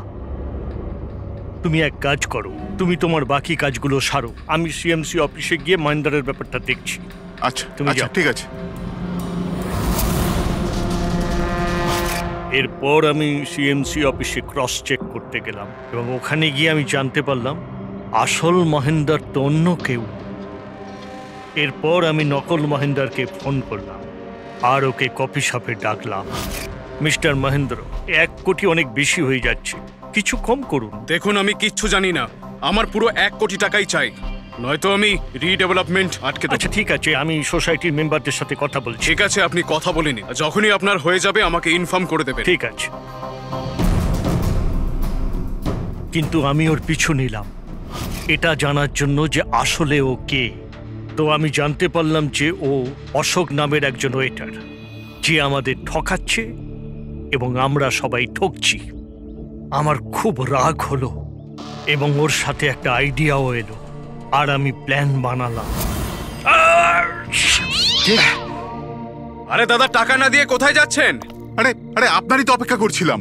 তুমি এক কাজ করো, তুমি তোমার বাকি কাজগুলো সারো। আমি সিএমসি অফিসে গিয়ে মহেন্দারের ব্যাপারটা দেখছি। আচ্ছা, তুমি আচ্ছা, যাও। ঠিক আছে। এরপর আমি সিএমসি অফিসে ক্রস চেক করতে গেলাম এবং ওখানে গিয়ে আমি জানতে পারলাম আসল মহেন্দার তো অন্য কেউ। এরপর আমি নকল মহেন্দারকে ফোন করলাম আর ওকে কফি শপে ডাকলাম। মিস্টার মহেন্দ্র, 1 কোটি অনেক বেশি হয়ে যাচ্ছে, কিছু কম করুন। দেখুন, আমি কিচ্ছু জানি না, আমার পুরো 1 কোটি টাকাই চাই, নয়তো আমি রিডেভেলপমেন্ট আটকে দেব। আচ্ছা ঠিক আছে, আমি সোসাইটির মেম্বারদের সাথে কথা বলছি। ঠিক আছে, আপনি কথা বলে নিন, যখনই আপনার হয়ে যাবে আমাকে ইনফর্ম করে দেবেন। ঠিক আছে, কিন্তু আমি ওর পিছু নিলাম এটা জানার জন্য যে আসলে ও কে। তো আমি জানতে পারলাম যে ও অশোক নামের একজন ওয়েটার, যে আমাদের ঠকাচ্ছে এবং আমরা সবাই ঠকছি। আমার খুব রাগ হলো এবং ওর সাথে একটা আইডিয়াও এলো, আর আমি প্ল্যান বানালাম। আরে দাদা, টাকা না দিয়ে কোথায় যাচ্ছেন? আরে আরে আপনারই তো অপেক্ষা করছিলাম।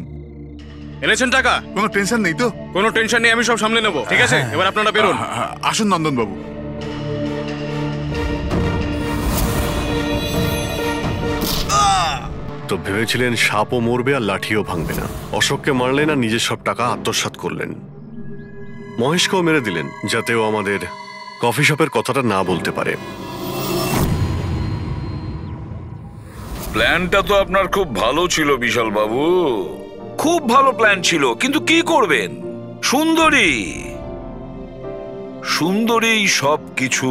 এনেছেন টাকা? কোনো টেনশন নেই তো? কোনো টেনশন নেই, আমি সব সামলে নেব। ঠিক আছে, এবার আপনারা বেরোন। আসুন নন্দনবাবু। তো ভেবেছিলেন সাপও মরবে আর লাঠিও ভাঙবে না। অশোককে মারলেন আর নিজের সব টাকা আত্মসাৎ করলেন। মহেশকেও মেরে দিলেন যাতে ও আমাদের কফি শপের কথাটা না বলতে পারে। প্ল্যানটা তো আপনার খুব ভালো ছিল বিশাল বাবু, খুব ভালো প্ল্যান ছিল, কিন্তু কি করবেন? সুন্দরী সব কিছু